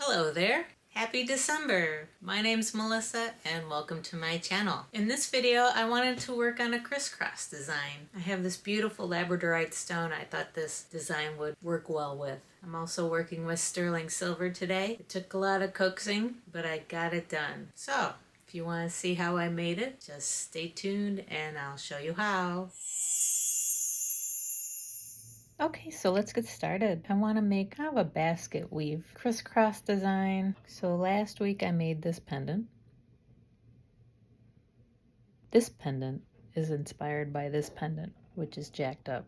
Hello there! Happy December! My name's Melissa and welcome to my channel. In this video I wanted to work on a crisscross design. I have this beautiful Labradorite stone I thought this design would work well with. I'm also working with sterling silver today. It took a lot of coaxing, but I got it done. So, if you want to see how I made it, just stay tuned and I'll show you how. Okay, so let's get started. I want to make kind of a basket weave crisscross design. So last week I made this pendant. This pendant is inspired by this pendant, which is jacked up.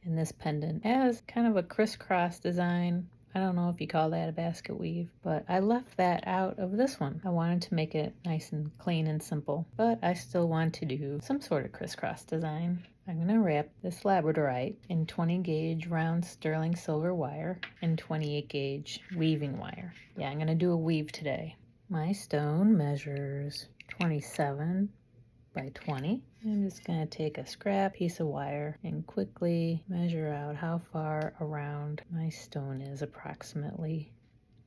And this pendant has kind of a crisscross design. I don't know if you call that a basket weave, but I left that out of this one. I wanted to make it nice and clean and simple, but I still want to do some sort of crisscross design. I'm going to wrap this Labradorite in 20 gauge round sterling silver wire and 28 gauge weaving wire. Yeah, I'm going to do a weave today. My stone measures 27 by 20. I'm just going to take a scrap piece of wire and quickly measure out how far around my stone is approximately.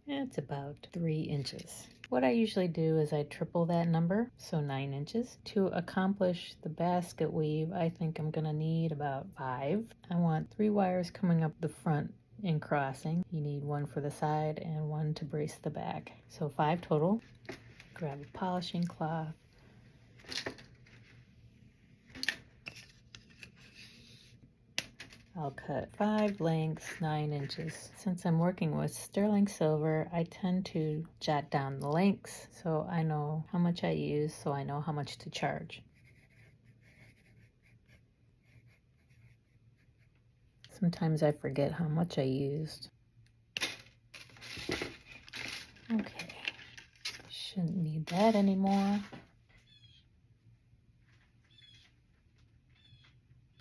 It's about 3 inches. What I usually do is I triple that number, so 9 inches. To accomplish the basket weave, I think I'm going to need about 5. I want 3 wires coming up the front and crossing. You need 1 for the side and 1 to brace the back. So 5 total. Grab a polishing cloth. I'll cut 5 lengths, 9 inches. Since I'm working with sterling silver, I tend to jot down the lengths so I know how much I use, so I know how much to charge. Sometimes I forget how much I used. Okay, shouldn't need that anymore.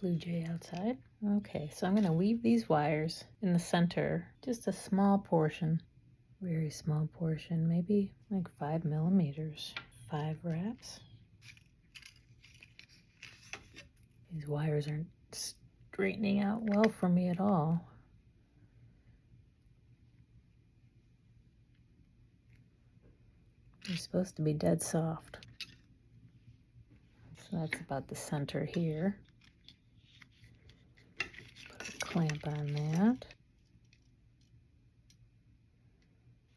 Blue jay outside. Okay, so I'm going to weave these wires in the center, just a small portion, very small portion, maybe like 5 millimeters. 5 wraps. These wires aren't straightening out well for me at all. They're supposed to be dead soft. So that's about the center here. Put a clamp on that.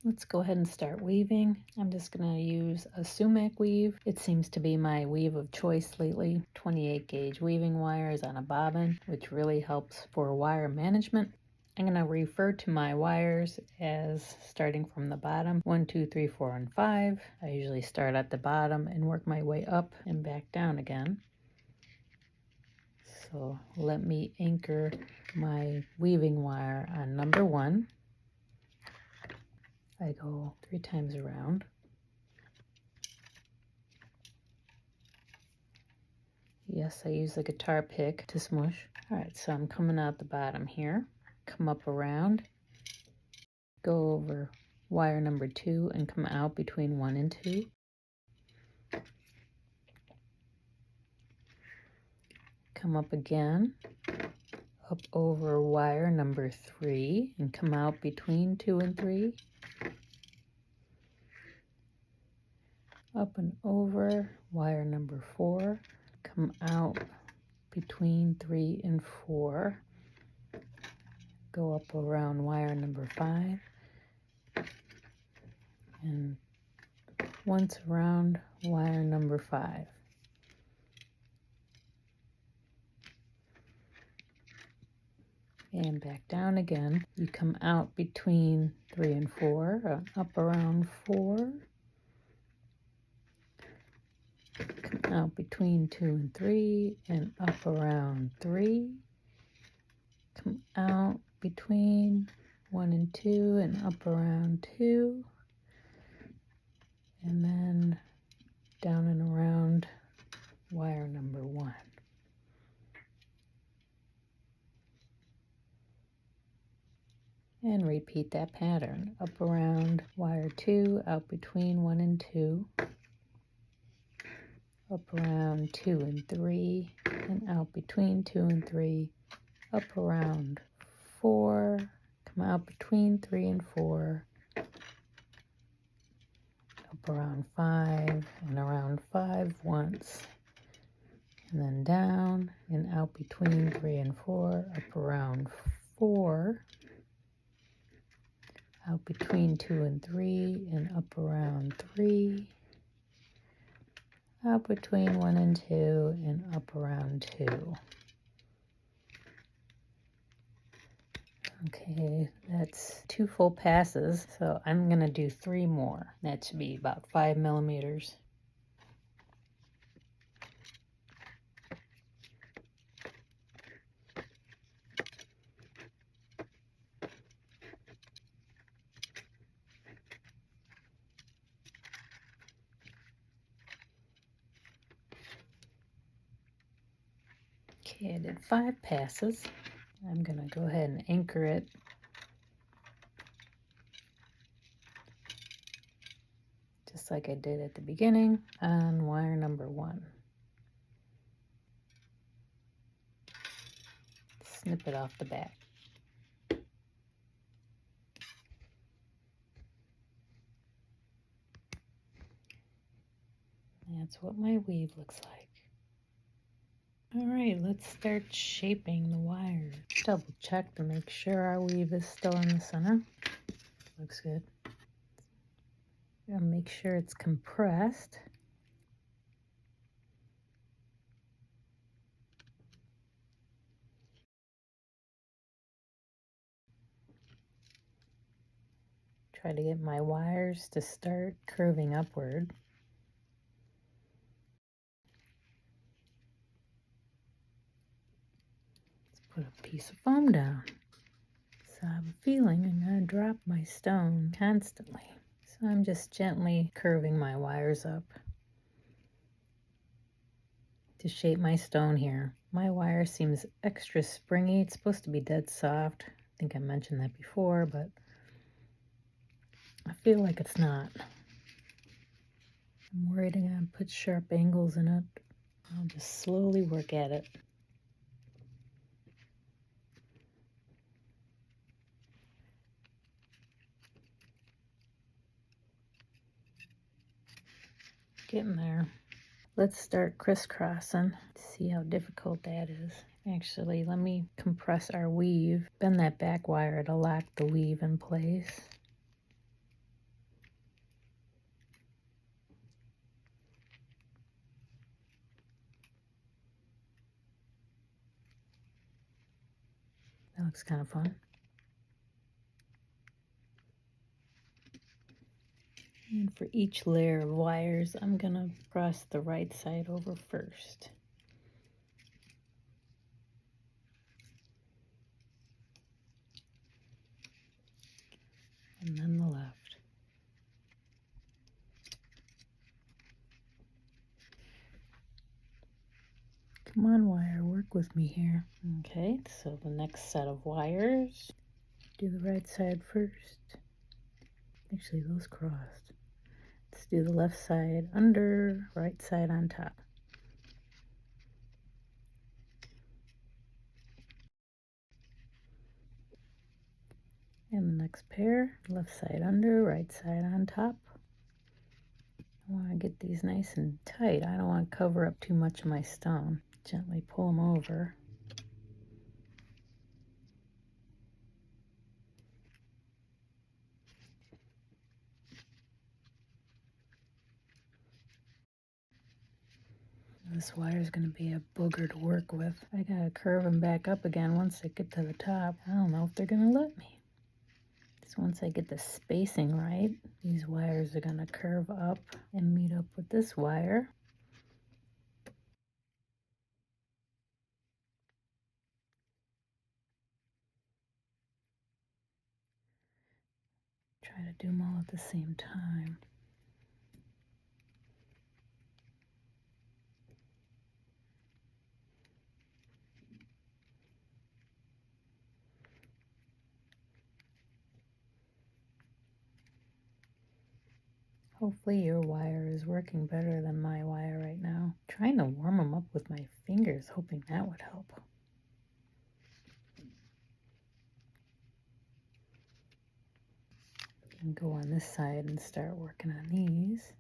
Let's go ahead and start weaving. I'm just going to use a sumac weave. It seems to be my weave of choice lately. 28 gauge weaving wires on a bobbin, which really helps for wire management. I'm going to refer to my wires as starting from the bottom, 1, 2, 3, 4, and 5. I usually start at the bottom and work my way up and back down again. So let me anchor my weaving wire on number 1. I go 3 times around. Yes, I use the guitar pick to smush. All right, so I'm coming out the bottom here. Come up around, go over wire number 2 and come out between 1 and 2. Come up again, up over wire number 3 and come out between 2 and 3. Up and over wire number 4, come out between 3 and 4. Go up around wire number 5 and once around wire number 5. And back down again. You come out between 3 and 4, up around 4. Come out between 2 and 3 and up around 3. Come out between 1 and 2 and up around 2. And then down and around wire number 1. And repeat that pattern. Up around wire 2, out between 1 and 2. Up around 2 and 3, and out between 2 and 3. Up around 4, come out between 3 and 4. around 5 and around 5 once, and then down and out between 3 and 4, up around 4, out between 2 and 3, and up around 3, out between 1 and 2, and up around 2. Okay, that's 2 full passes, so I'm going to do 3 more. That should be about 5 millimeters. Okay, I did 5 passes. I'm going to go ahead and anchor it just like I did at the beginning on wire number 1. Snip it off the back. That's what my weave looks like. All right, let's start shaping the wire. Double check to make sure our weave is still in the center. Looks good. Make sure it's compressed. Try to get my wires to start curving upward. Let's put a piece of foam down. So I have a feeling I'm going to drop my stone constantly. So I'm just gently curving my wires up to shape my stone here. My wire seems extra springy. It's supposed to be dead soft. I think I mentioned that before, but I feel like it's not. I'm worried I'm going to put sharp angles in it. I'll just slowly work at it. Getting there. Let's start crisscrossing. See how difficult that is. Actually, let me compress our weave. Bend that back wire to lock the weave in place. That looks kind of fun. And for each layer of wires, I'm going to cross the right side over first. And then the left. Come on, wire, work with me here. Okay, so the next set of wires, do the right side first. Actually, those crossed. Let's do the left side under, right side on top. And the next pair, left side under, right side on top. I want to get these nice and tight. I don't want to cover up too much of my stone. Gently pull them over. This wire is going to be a booger to work with. I got to curve them back up again once I get to the top. I don't know if they're going to let me. So once I get the spacing right, these wires are going to curve up and meet up with this wire. Try to do them all at the same time. Hopefully your wire is working better than my wire right now. I'm trying to warm them up with my fingers, hoping that would help. can go on this side and start working on these.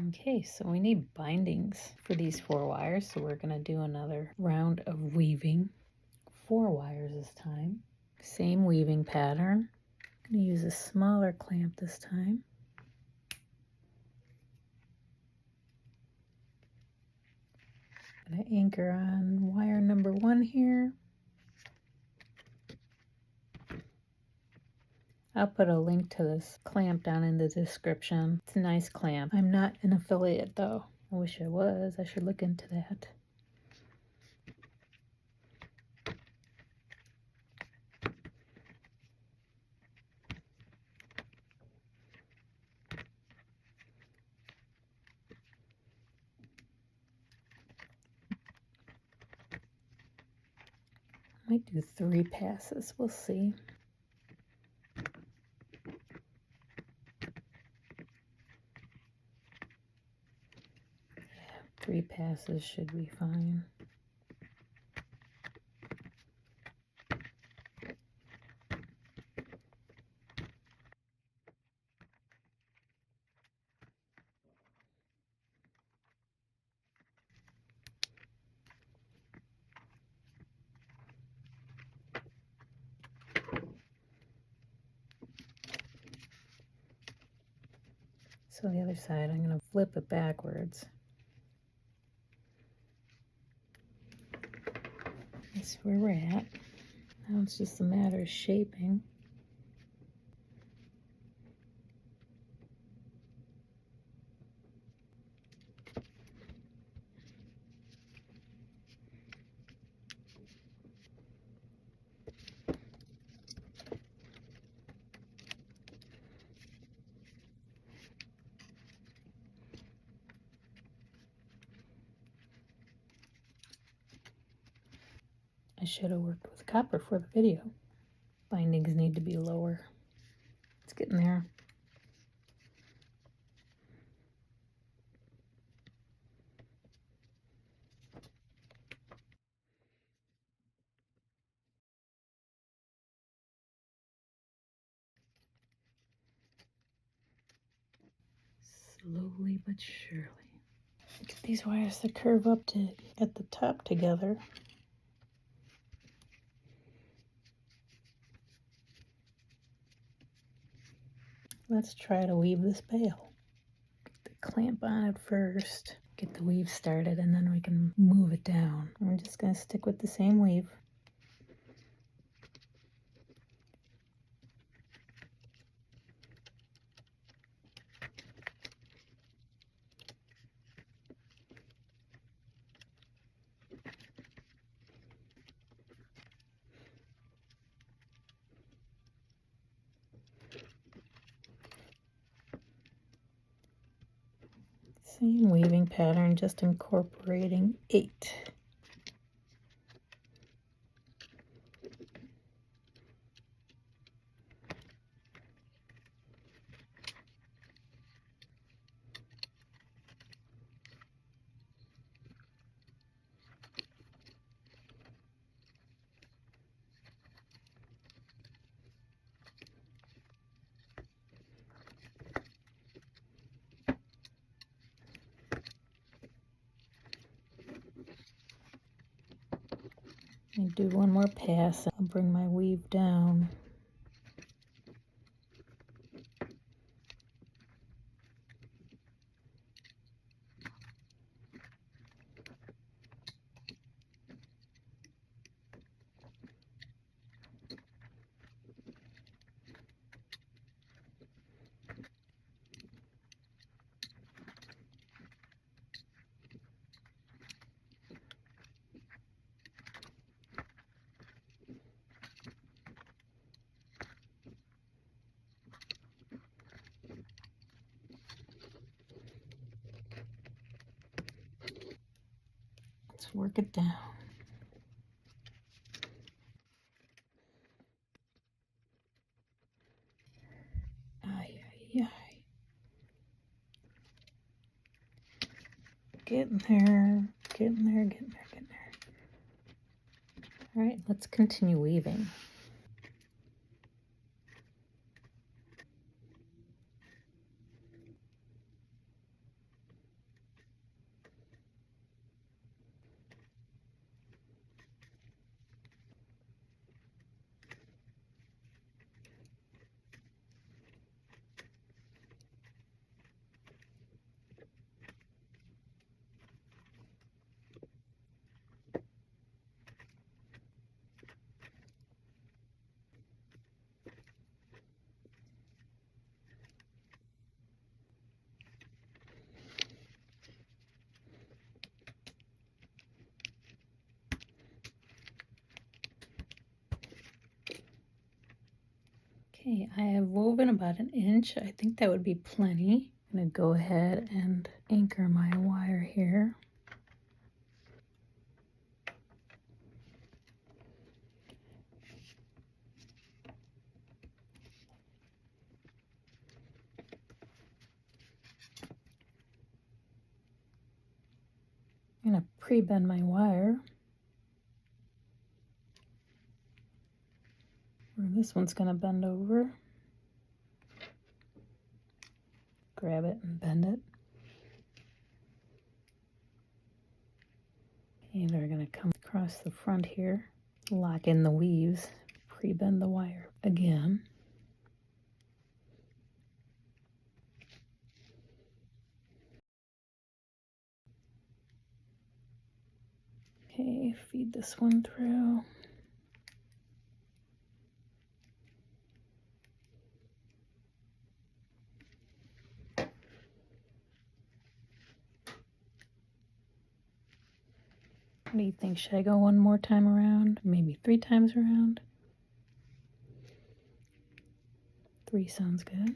Okay, so we need bindings for these 4 wires, so we're going to do another round of weaving. 4 wires this time. Same weaving pattern. I'm going to use a smaller clamp this time. I'm going to anchor on wire number 1 here. I'll put a link to this clamp down in the description. It's a nice clamp. I'm not an affiliate though. I wish I was. I should look into that. Might do 3 passes. We'll see. Yeah, 3 passes should be fine. So the other side, I'm going to flip it backwards. That's where we're at. Now it's just a matter of shaping. I should have worked with copper for the video. Bindings need to be lower. It's getting there. Slowly but surely. Get these wires to curve up to at the top together. Let's try to weave this bale. Get the clamp on it first. Get the weave started and then we can move it down. I'm just going to stick with the same weave. Same weaving pattern, just incorporating 8. And do one more pass. I'll bring my weave down. work it down. Ay, ay, ay. Getting there, getting there, getting there, getting there. All right, let's continue weaving. Okay, I have woven about an inch. I think that would be plenty. I'm gonna go ahead and anchor my wire here. I'm gonna pre-bend my wire. Or this one's gonna bend over. Grab it and bend it. And we're gonna come across the front here, lock in the weaves, pre-bend the wire again. Okay, feed this one through. What do you think? Should I go one more time around? Maybe 3 times around? 3 sounds good.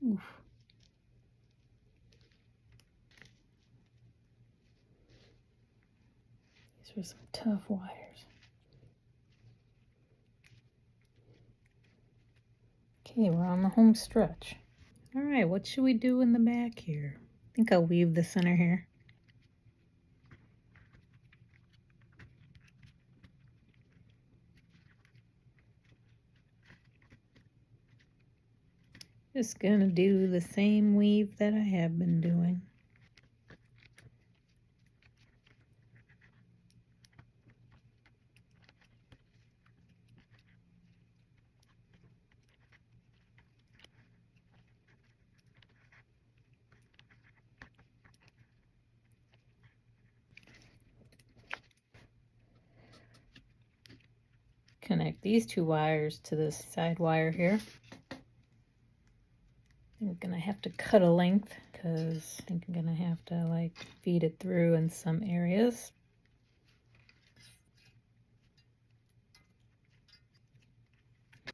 Oof. These were some tough wires. Okay, we're on the home stretch. All right, what should we do in the back here? I think I'll weave the center here. Just gonna do the same weave that I have been doing. Connect these 2 wires to this side wire here. I'm gonna have to cut a length because I think I'm gonna have to like feed it through in some areas. I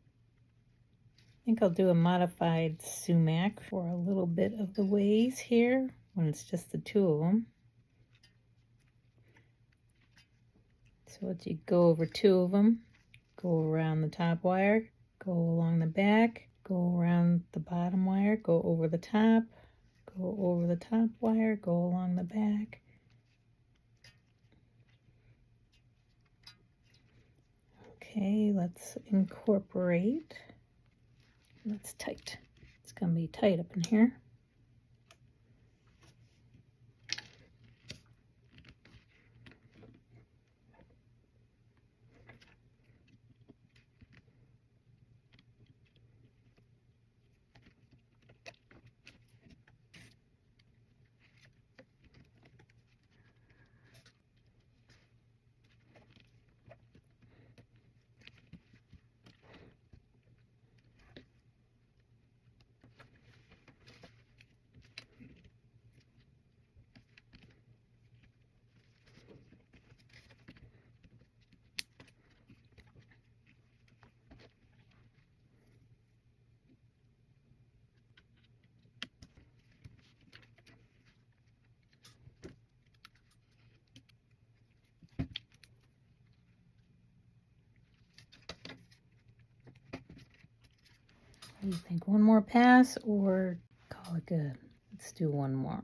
think I'll do a modified sumac for a little bit of the ways here when it's just the two of them. So let's you go over two of them, go around the top wire, go along the back, go around the bottom wire, go over the top, go over the top wire, go along the back. Okay, let's incorporate. That's tight. It's gonna be tight up in here. What do you think? One more pass or call it good? Let's do one more.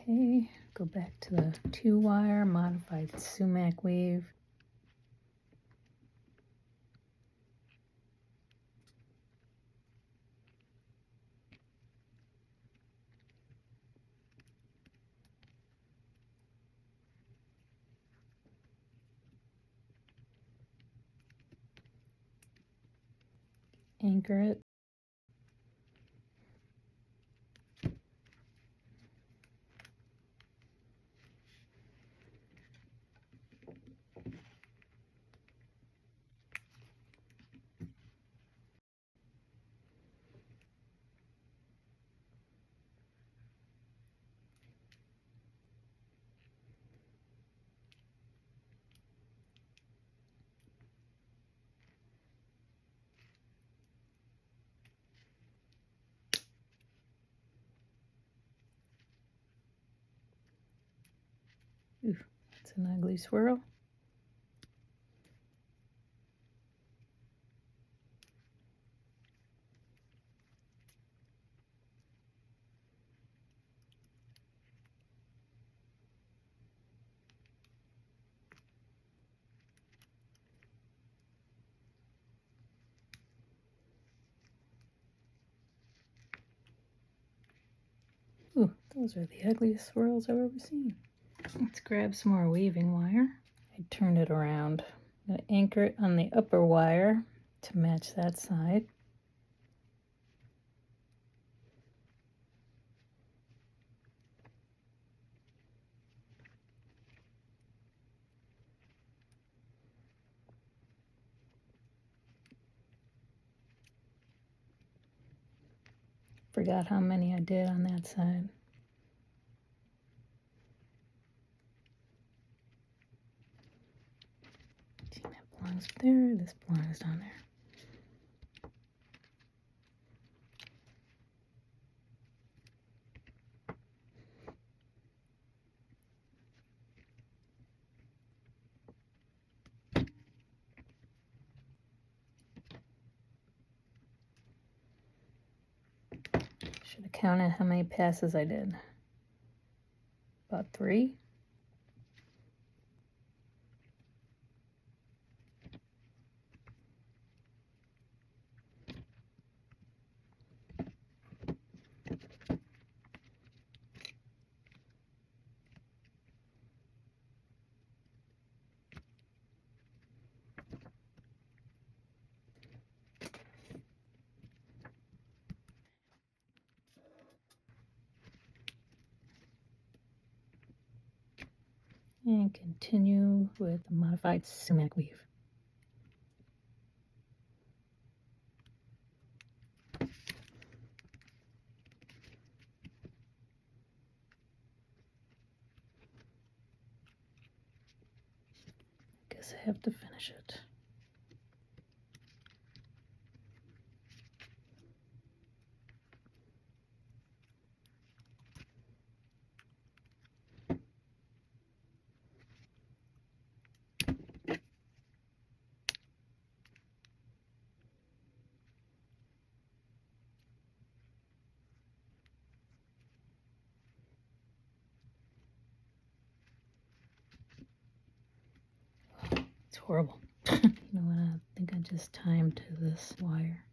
Okay, go back to the 2-wire, modified sumac weave. Anchor it. Ooh, that's an ugly swirl. Ooh, those are the ugliest swirls I've ever seen. Let's grab some more weaving wire. I turned it around. I'm going to anchor it on the upper wire to match that side. Forgot how many I did on that side. See, that belongs up there, this belongs down there. Should have counted how many passes I did. About 3. And continue with the modified sumac weave. Guess I have to finish it. It's horrible. You know what? I think I just timed to this wire.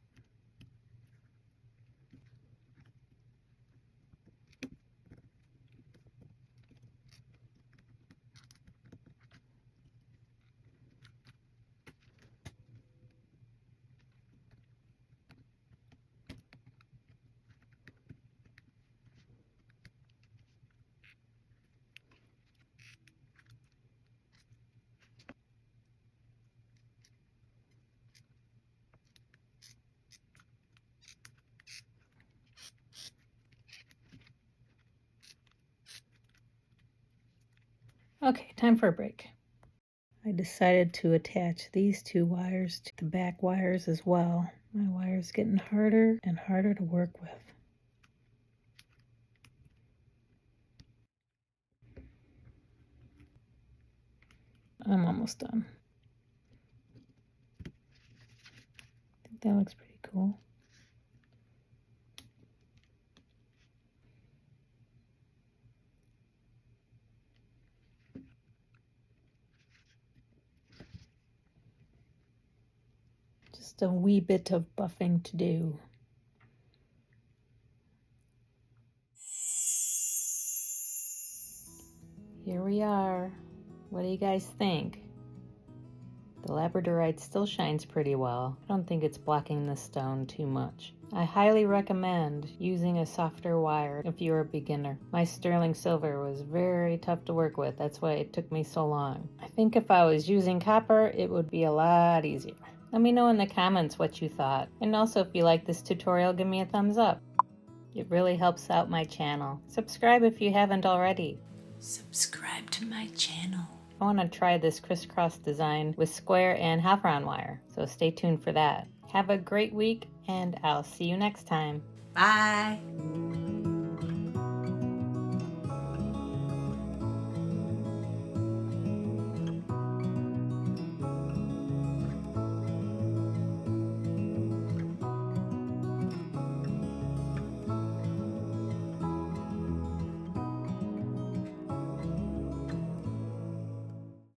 Okay, time for a break. I decided to attach these two wires to the back wires as well. My wire's getting harder and harder to work with. I'm almost done. I think that looks pretty cool. Just a wee bit of buffing to do. Here we are. What do you guys think? The Labradorite still shines pretty well. I don't think it's blocking the stone too much. I highly recommend using a softer wire if you're a beginner. My sterling silver was very tough to work with. That's why it took me so long. I think if I was using copper, it would be a lot easier. Let me know in the comments what you thought. And also, if you like this tutorial, give me a thumbs up. It really helps out my channel. Subscribe if you haven't already. Subscribe to my channel. I want to try this crisscross design with square and half-round wire, so stay tuned for that. Have a great week, and I'll see you next time. Bye!